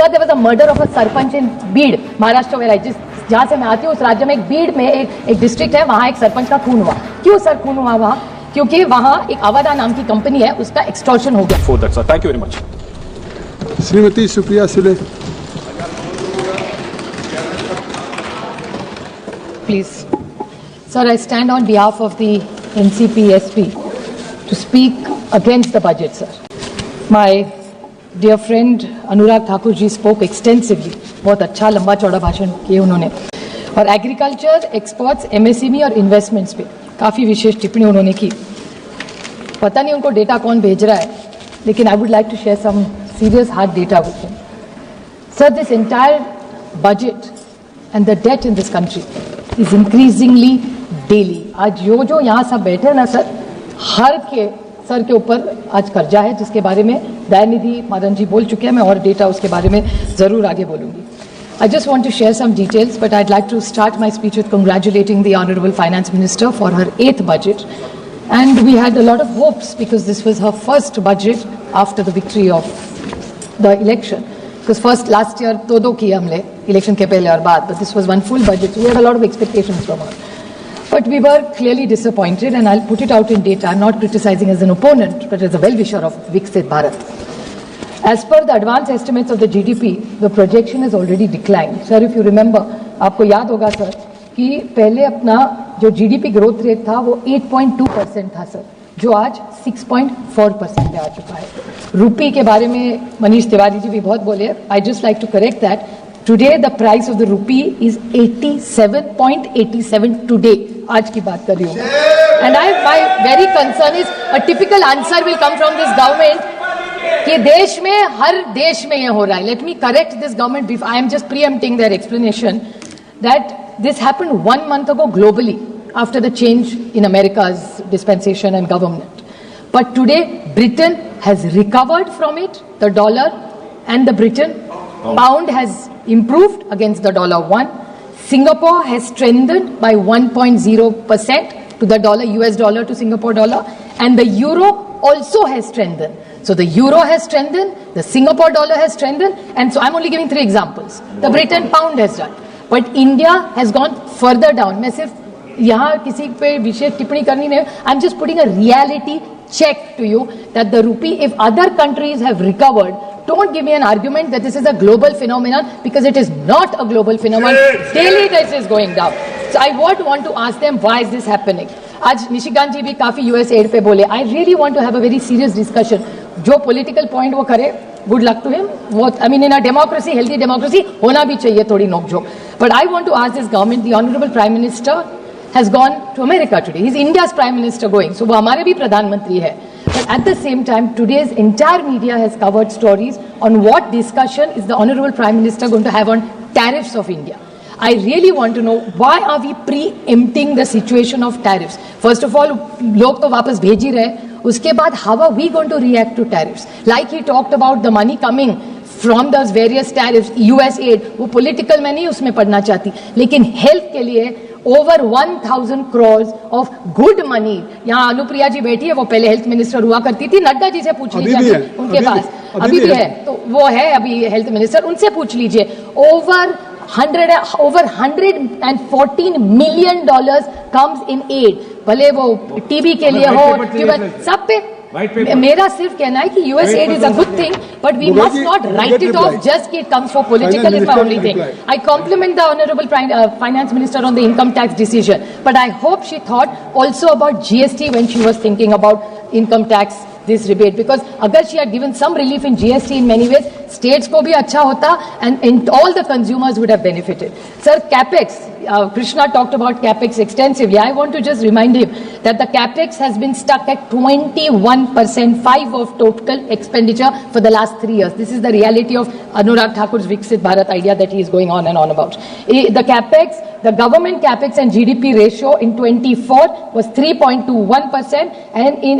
Sir, there was a murder of a sarpanch in Beed, Maharashtra, where I just जहाँ से मैं आती हूँ उस राज्य में एक बीड में एक डिस्ट्रिक्ट है, वहाँ एक सरपंच का खून हुआ. क्यों सर खून हुआ वहाँ? क्योंकि वहाँ एक अवादा नाम की कंपनी है, उसका एक्सटॉर्शन हो गया. For that, sir. Thank you very much. Shrimati Supriya Sule. Please. Sir, I stand on behalf of the NCP SP to speak against the budget, sir. My dear friend Anurag Thakur ji spoke extensively. बहुत अच्छा लंबा चौड़ा भाषण किए उन्होंने. और agriculture, exports, MSME और investments पे काफ़ी विशेष टिप्पणी उन्होंने की. पता नहीं उनको डेटा कौन भेज रहा है, लेकिन I would like to share some serious hard data with him. Sir, this entire budget and the debt in this country is increasingly daily. आज जो यहाँ सब बैठे हैं ना सर, हर के सर के ऊपर आज कर्जा है, जिसके बारे में दयानिधि मादन जी बोल चुके हैं. मैं और डेटा उसके बारे में ज़रूर आगे बोलूँगी. I just want to share some details, but I'd like to start my speech with congratulating the Honorable Finance Minister for her 8th budget. And we had a lot of hopes because this was her first budget after the victory of the election. Because first last year दो किए हमने election के पहले और बाद, but this was one full budget, so we had a lot of expectations from her. But we were clearly disappointed, and I'll put it out in data. I'm not criticizing as an opponent, but as a well-wisher of Viksit Bharat. As per the advance estimates of the GDP, the projection has already declined. Sir, if you remember, आपको याद होगा sir कि पहले अपना जो GDP growth rate था वो 8.2% था सर, जो आज 6.4% पे आ चुका है. रूपी के बारे में मनीष तिवारी जी भी बहुत बोले. I just like to correct that. Today the price of the rupee is 87.87 today. आज की बात कर रही हूँ. And my very concern is a typical answer will come from this government कि देश में हर देश में ये हो रहा है. Let me correct this government. I am just preempting their explanation that this happened 1 month ago globally after the change in America's dispensation and government. But today Britain has recovered from it, the dollar, and the Britain pound has improved against the $1. Singapore has strengthened by 1.0% to the dollar, US dollar to Singapore dollar, and the euro also has strengthened. So the euro has strengthened, the Singapore dollar has strengthened, and so I'm only giving 3 examples. The Britain pound has done, but India has gone further down. मैं सिर्फ यहाँ किसी पे विशेष टिप्पणी करनी नहीं. I'm just putting a reality check to you that the rupee, if other countries have recovered, don't give me an argument that this is a global phenomenon, because it is not a global phenomenon. Daily this is going down. So I would want to ask them, why is this happening? आज निशिकांत जी भी काफी US add पे बोले. I really want to have a very serious discussion. जो political point वो करे, good luck to him. वो I mean in a democracy, healthy democracy होना भी चाहिए थोड़ी नोकझोंक. But I want to ask this government, the honourable prime minister has gone to America today. He is India's prime minister going, so वो हमारे भी प्रधानमंत्री है. But at the same time, today's entire media has covered stories on what discussion is the Honorable Prime Minister going to have on tariffs of India. I really want to know, why are we preempting the situation of tariffs? First of all, लोग तो वापस भेज ही रहे. उसके बाद, how are we going to react to tariffs? Like he talked about the money coming from those various tariffs, US aid, वो political मैं नहीं उसमें पढ़ना चाहती, लेकिन health के लिए over 1,000 crores of good money. यहाँ अनुप्रिया जी बैठी है, वो पहले हेल्थ मिनिस्टर हुआ करती थी. नड्डा जी से पूछ लीजिए, उनके पास अभी भी है, तो वो है अभी हेल्थ मिनिस्टर, उनसे पूछ लीजिए. over $114 million comes in aid. भले वो टीबी के लिए हो, सब पे. मेरा सिर्फ कहना है कि US aid is a good thing, but we must not write it off just कि it comes for political. Is my only thing. I compliment the honourable finance minister on the income tax decision, but I hope she thought also about GST when she was thinking about income tax this rebate, because agar she had given some relief in GST in many ways, states ko bhi acha hota, and all the consumers would have benefited. Sir, capex, Krishna talked about capex extensively. I want to just remind him that the capex has been stuck at 21%, 5 of total expenditure for the last 3 years. This is the reality of Anurag Thakur's Viksit Bharat idea that he is going on and on about. The capex, the government capex and GDP ratio in 24 was 3.21%, and in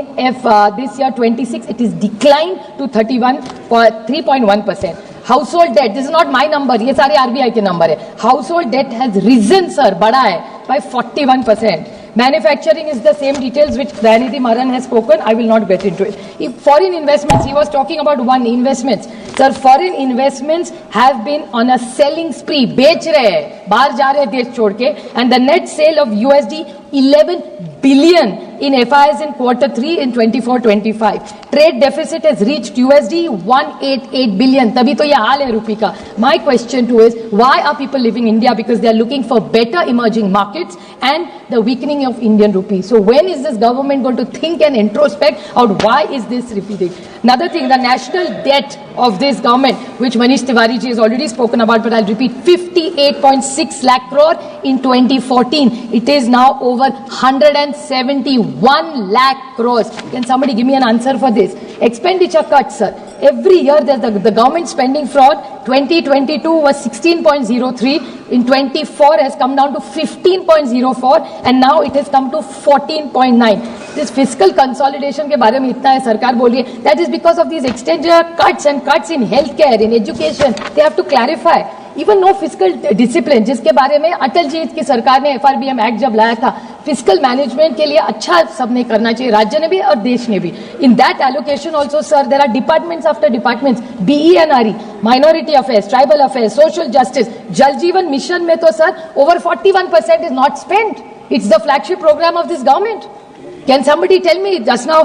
this year 26 it is declined to 3.1%. Household debt, this is not my number, ये सारे RBI के number है. Household debt has risen, sir, बढ़ा है by 41%. Manufacturing is the same details which Dayanidhi Maran has spoken. I will not get into it. If foreign investments, he was talking about one investments. Sir, foreign investments have been on a selling spree. बेच रहे हैं, बाहर जा रहे हैं देश छोड़ के, and the net sale of USD 11 billion in FIs in Q3 in 24-25. Trade deficit has reached USD 188 billion. तभी तो ये हाल है रुपये का. My question to is, why are people leaving India? Because they are looking for better emerging markets and the weakening of Indian rupee. So when is this government going to think and introspect out why is this repeating? Another thing, the national debt of this government, which Manish Tiwari ji has already spoken about, but I'll repeat, 58.6 lakh crore in 2014. It is now over 171 lakh crores. Can somebody give me an answer for this? Expenditure cuts, sir. Every year the government spending fraud, 2022 was 16.03, in 24 has come down to 15.04 and now it has come to 14.9. This fiscal consolidation के बारे में इतना है सरकार बोल रही है, that is because of these expenditure cuts and cuts in healthcare, in education. They have to clarify. Even no fiscal discipline, जिसके बारे में अटल जी की सरकार ने FRBM एक्ट जब लाया था, फिजिकल मैनेजमेंट के लिए अच्छा सबने करना चाहिए, राज्य ने भी और देश ने भी. In that allocation also sir there are departments after departments, BENRE, minority affairs, tribal affairs, social justice, Jal Jeevan Mission में तो sir over 41% is not spent. It's the flagship programme of this government. Can somebody tell me, just now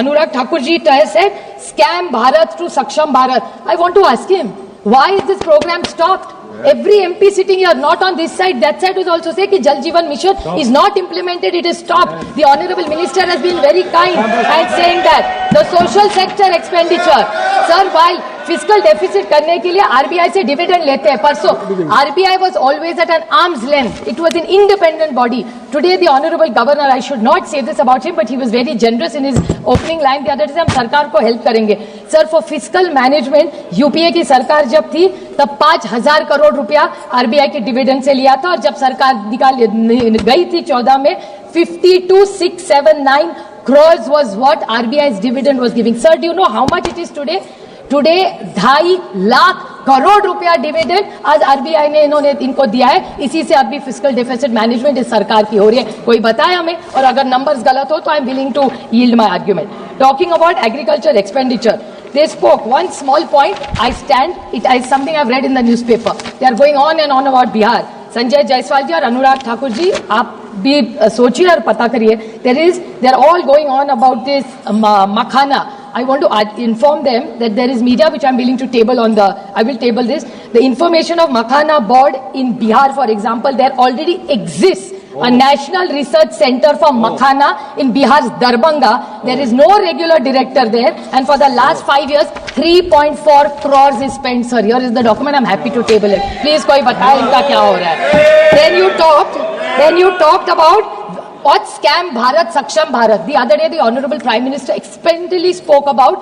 Anurag Thakur ji said, scam Bharat to Saksham Bharat. I want to ask him, why is this program stopped? Every MP sitting here, not on this side, that side, will also say that Jal Jeevan Mission is not implemented, it is stopped. The Honorable Minister has been very kind and saying that the social sector expenditure, sir, while fiscal deficit करने के लिए RBI से dividend लेते हैं. परसों RBI was always at an arm's length. It was an independent body. Today the Honorable Governor, I should not say this about him, but he was very generous in his opening line the other day. हम सरकार को help करेंगे. Sir, for fiscal management, UPA की सरकार जब थी तब 5,000 करोड़ रुपया RBI के dividend से लिया था और जब सरकार निकाल गई थी 14 में 52,679 crores was what RBI's dividend was giving. Sir, do you know how much it is today? Today 2.5 lakh crore रुपया डिविडेंड आज आरबीआई ने इनको दिया है. इसी से अभी फिजिकल डेफिसिट मैनेजमेंट इस सरकार की हो रही है. कोई बताए हमें, और अगर नंबर्स गलत हो तो I am willing to yield my argument. Talking about agriculture expenditure, they spoke one small point. I stand, it is something I've read in the newspaper. They are going on and on about Bihar. Sanjay Jaiswal ji और अनुराग ठाकुर जी, आप भी सोचिए और पता करिए. they are all going on about this makhana. I want to inform them that there is media which I am willing to table on I will table this. The information of Makhana board in Bihar, for example, there already exists a national research center for Makhana in Bihar's Darbhanga. There is no regular director there, and for the last 5 years, 3.4 crores is spent, sir. Here is the document. I'm happy to table it. Please, कोई बताए इनका क्या हो रहा है. Then you talked about what scam Bharat, Saksham Bharat. The other day, the Honorable Prime Minister explicitly spoke about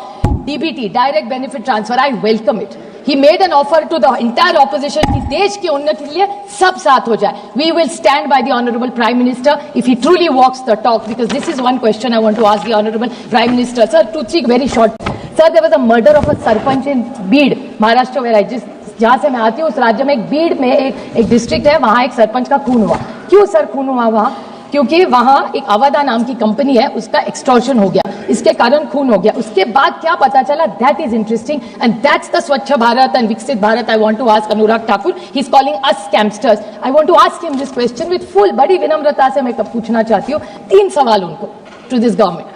DBT, direct benefit transfer. I welcome it. He made an offer to the entire opposition कि देश की उन्नति के लिए सब साथ हो जाए. We will stand by the Honorable Prime Minister if he truly walks the talk, because this is one question I want to ask the Honorable Prime Minister. Sir, 2-3 very short. Sir, there was a murder of a sarpanch in Beed, Maharashtra, where I जहाँ से मैं आती हूँ उस राज्य में एक बीड में एक डिस्ट्रिक्ट है, वहाँ एक सरपंच का खून हुआ. क्यों सर खून हुआ वहाँ? क्योंकि वहां एक अवधा नाम की कंपनी है, उसका एक्सटॉर्शन हो गया, इसके कारण खून हो गया. उसके बाद क्या पता चला? That is interesting and that's the Swachh Bharat and Viksit Bharat. I want to ask Anurag Thakur, he is calling us scamsters. I want to ask him this question with full बड़ी विनम्रता से मैं पूछना चाहती हूँ 3 सवाल उनको टू दिस गवर्नमेंट.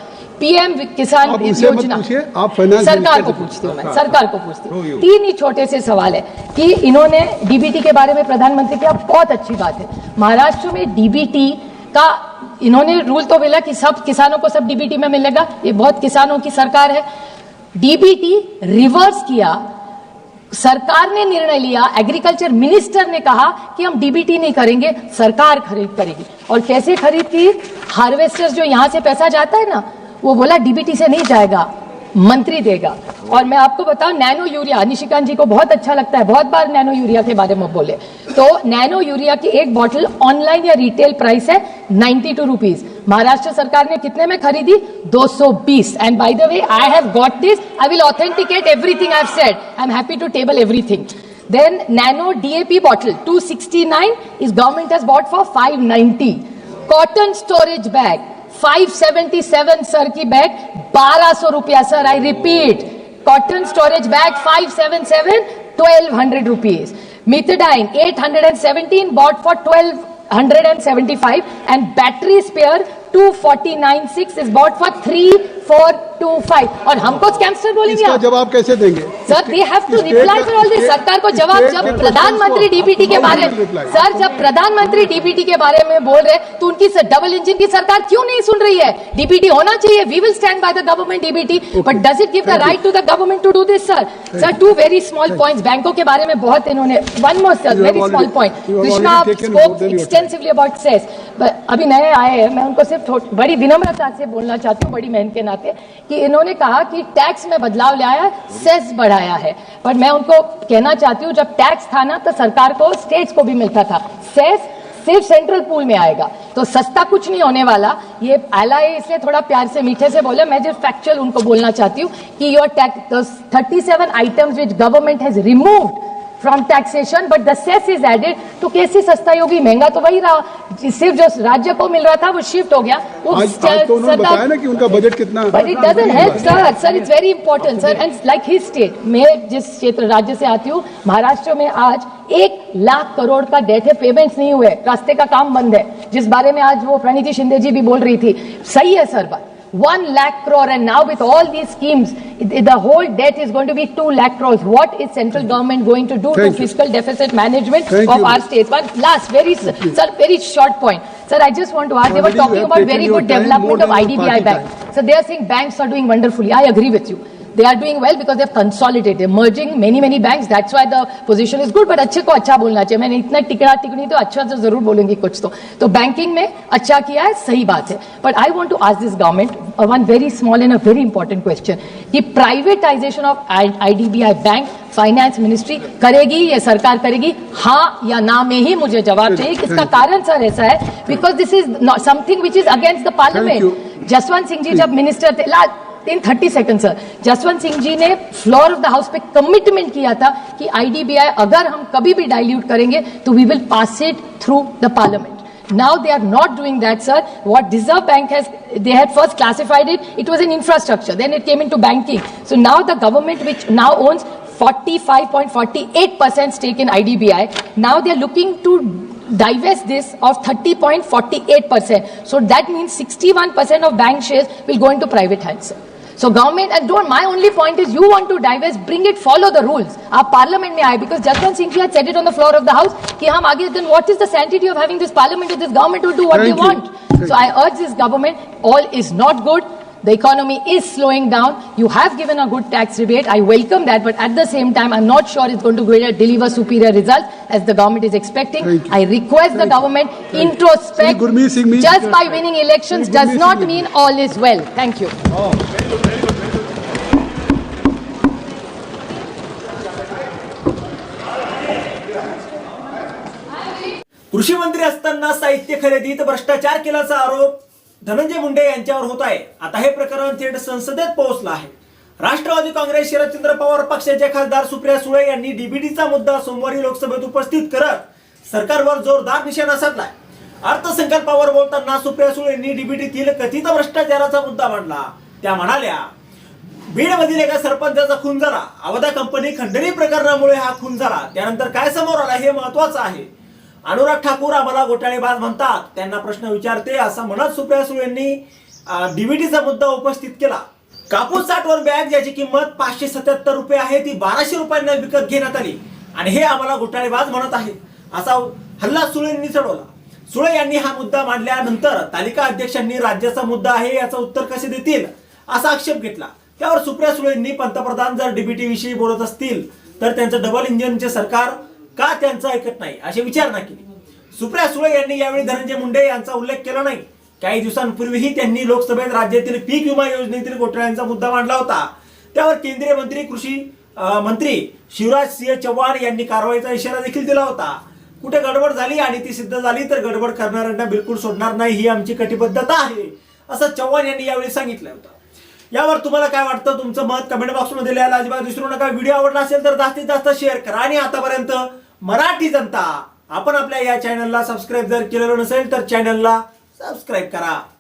पीएम किसान योजना, सरकार को पूछती हूँ मैं, सरकार को पूछती हूँ. 3 ही छोटे से सवाल है कि इन्होंने डीबीटी के बारे में प्रधानमंत्री किया, बहुत अच्छी बात है. महाराष्ट्र में डीबीटी का इन्होंने रूल तो मिला कि सब किसानों को सब डीबीटी में मिलेगा. ये बहुत किसानों की सरकार है. डीबीटी रिवर्स किया, सरकार ने निर्णय लिया, एग्रीकल्चर मिनिस्टर ने कहा कि हम डीबीटी नहीं करेंगे, सरकार खरीद करेगी. और कैसे खरीद की? हार्वेस्टर्स जो यहां से पैसा जाता है ना, वो बोला डीबीटी से नहीं जाएगा, मंत्री देगा. और मैं आपको बताऊं, नैनो यूरिया, निशिकांत जी को बहुत अच्छा लगता है, बहुत बार नैनो यूरिया के बारे में बोले, तो नैनो यूरिया की एक बॉटल ऑनलाइन या रिटेल प्राइस है 92 रुपीज. महाराष्ट्र सरकार ने कितने में खरीदी? 220. And by the way, I have got this, I will authenticate everything I have said. I am happy to table everything. Then nano DAP bottle 269 is government has bought for 590. Cotton storage bag 577 sir की bag 1200 रुपया sir. I repeat, cotton storage bag 577 1200 rupees. Methadone 817 bought for 1275 and battery spare 2496 is bought for 3425. और हमको scamster बोलेंगे इसका आप? जवाब कैसे देंगे? Sir they have to reply for all this. सरकार को जवाब जब प्रधानमंत्री डीबीटी के बारे में सर जब प्रधानमंत्री डीबीटी के बारे में बोल रहे तो उनकी डबल इंजन की सरकार क्यों नहीं सुन रही है? डीबीटी होना चाहिए. We will stand by the government DBT, but does it give the right to the government to do this? Sir two very small points. बैंकों के बारे में बहुत इन्होंने. One more sir, very small point. Krishna spoke extensively about cess. अभी नए आए हैं, मैं उनको सिर्फ बड़ी विनम्रता से बोलना चाहती हूँ, बड़ी बहन के नाते, कि इन्होंने कहा कि टैक्स में बदलाव लाया, सेस बढ़ाया है. पर मैं उनको कहना चाहती हूँ, जब टैक्स था ना तो सरकार को, स्टेट्स को भी मिलता था. सेस सिर्फ सेंट्रल पूल में आएगा, तो सस्ता कुछ नहीं होने वाला. ये एलआई इसलिए थोड़ा प्यार से मीठे से बोले. मैं जो फैक्चुअल उनको बोलना चाहती हूँ कि your tax 37 items which government has removed from taxation but the cess is added, तो कैसे सस्ता होगी? महंगा तो वही रहा, सिर्फ जो राज्य को मिल रहा था वो शिफ्ट हो गया. आज तो उन्होंने बताया ना कि उनका बजट कितना. But it doesn't help sir, it's very important sir. And like his state, मैं जिस क्षेत्र राज्य से आती हूँ, महाराष्ट्र में आज 1 लाख करोड़ का डेट है. पेमेंट्स नहीं हुए, रास्ते का काम बंद है, जिस बारे में आज वो प्रणीति शिंदे जी भी बोल रही थी. सही है सर बात, 1 lakh crore, and now with all these schemes, the whole debt is going to be 2 lakh crores. What is central government going to do to fiscal deficit management of our states? One last, very short point. Sir, I just want to ask, they were talking about very good development of IDBI Bank. So they are saying banks are doing wonderfully. I agree with you. They are doing well because they have consolidated, merging many banks. That's why the position is good. But अच्छे को अच्छा बोलना चाहिए. मैंने इतना टिकड़ी तो अच्छा तो जरूर बोलूंगी कुछ तो बैंकिंग में अच्छा किया है, सही बात है. But I want to ask this government one very small and a very important question, कि privatisation of IDBI bank finance ministry करेगी, ये सरकार करेगी, हाँ या ना में ही मुझे जवाब चाहिए. इसका कारण सर ऐसा है, because this is something which is against the parliament. Jaswant Singh ji जब मिनिस्टर थे, in 30 second sir, Jaswant Singh ji ने फ्लोर ऑफ द हाउस पे कमिटमेंट किया था कि आईडीबीआई अगर हम कभी भी डाइल्यूट करेंगे तो we will pass it through the Parliament. Now they are not doing that, sir. What Reserve Bank they had first classified it was an infrastructure, then it came into banking. So now the government, which now owns 45.48% stake in IDBI, now they are looking to divest this of 30.48%. So that means 61% of bank shares will go into private hands. So government, and my only point is, you want to divest, bring it, follow the rules. आप parliament में आए, because Jaswant Singh ji had said it on the floor of the house कि हम आगे, then what is the sanctity of having this parliament if this government will do what they want? So I urge this government, all is not good. The economy is slowing down. You have given a good tax rebate. I welcome that, but at the same time, I'm not sure it's going to deliver superior results as the government is expecting. I request the government introspect. Just by winning elections does not mean all is well. Thank you. कृषी मंत्री असताना साहित्य खरेदीत भ्रष्टाचार केल्याचा आरोप धनंजय मुंडे यांच्यावर होत आहे. आता हे प्रकरण थेट संसदेत पोहोचलं आहे. राष्ट्रवादी काँग्रेस शरदचंद्र पवार पक्षाचे खासदार सुप्रिया सुळे यांनी डीबीटीचा मुद्दा सोमवारी लोकसभेत उपस्थित करत सरकारवर जोरदार निशाणा साधलाय. अर्थसंकल्पावर बोलताना सुप्रिया सुळे यांनी डीबीटीतील कथित भ्रष्टाचाराचा मुद्दा मांडला. त्या म्हणाल्या, बीडमधील एका सरपंचाचा खून झाला. अवधा कंपनी खंडणी प्रकरणामुळे हा खून झाला. त्यानंतर काय समोर आला हे महत्वाचं आहे. अनुराग ठाकूर आम्हाला घोटाळेबाज म्हणतात, त्यांना प्रश्न विचारते असं म्हणत सुप्रिया सुळे यांनी डीबीटीचा मुद्दा उपस्थित केला. कापूस साठवण बॅग ज्याची किंमत 577 रुपये आहे ती 1200 रुपयांना विकत घेण्यात आली आणि हे आम्हाला घोटाळेबाज म्हणत आहेत असा हल्ला सुळे यांनी चढवला. सुळे यांनी हा मुद्दा मांडल्यानंतर तालिका अध्यक्षांनी राज्याचा मुद्दा आहे याचं उत्तर कसे देतील असा आक्षेप घेतला. त्यावर सुप्रिया सुळे यांनी पंतप्रधान जर डीबीटी विषयी बोलत असतील तर त्यांचं डबल इंजिनचे सरकार का त्यांचं ऐकत नाही अशी विचारणा केली. सुप्रिया सुळे यांनी यावेळी धनंजय मुंडे यांचा उल्लेख केला नाही. काही दिवसांपूर्वीही त्यांनी लोकसभेत राज्यातील पीक विमा योजनेतील घोटाळ्यांचा मुद्दा मांडला होता. त्यावर केंद्रीय मंत्री कृषी मंत्री शिवराज सिंह चौहान यांनी कारवाईचा इशारा देखील दिला होता. कुठे गडबड झाली आणि ती सिद्ध झाली तर गडबड करणाऱ्यांना बिलकुल सोडणार नाही ही आमची कटिबद्धता आहे असं चौहान यांनी यावेळी सांगितलं होतं. यावर तुम्हाला काय वाटतं, तुमचं मत कमेंट बॉक्समध्ये लिहायला अजिबात विसरू नका. व्हिडिओ आवडला असेल तर जास्तीत जास्त शेअर करा आणि आतापर्यंत मराठी जनता आपण आपल्या या चॅनलला सबस्क्राईब जर केलेलं नसेल तर चॅनलला सबस्क्राईब करा.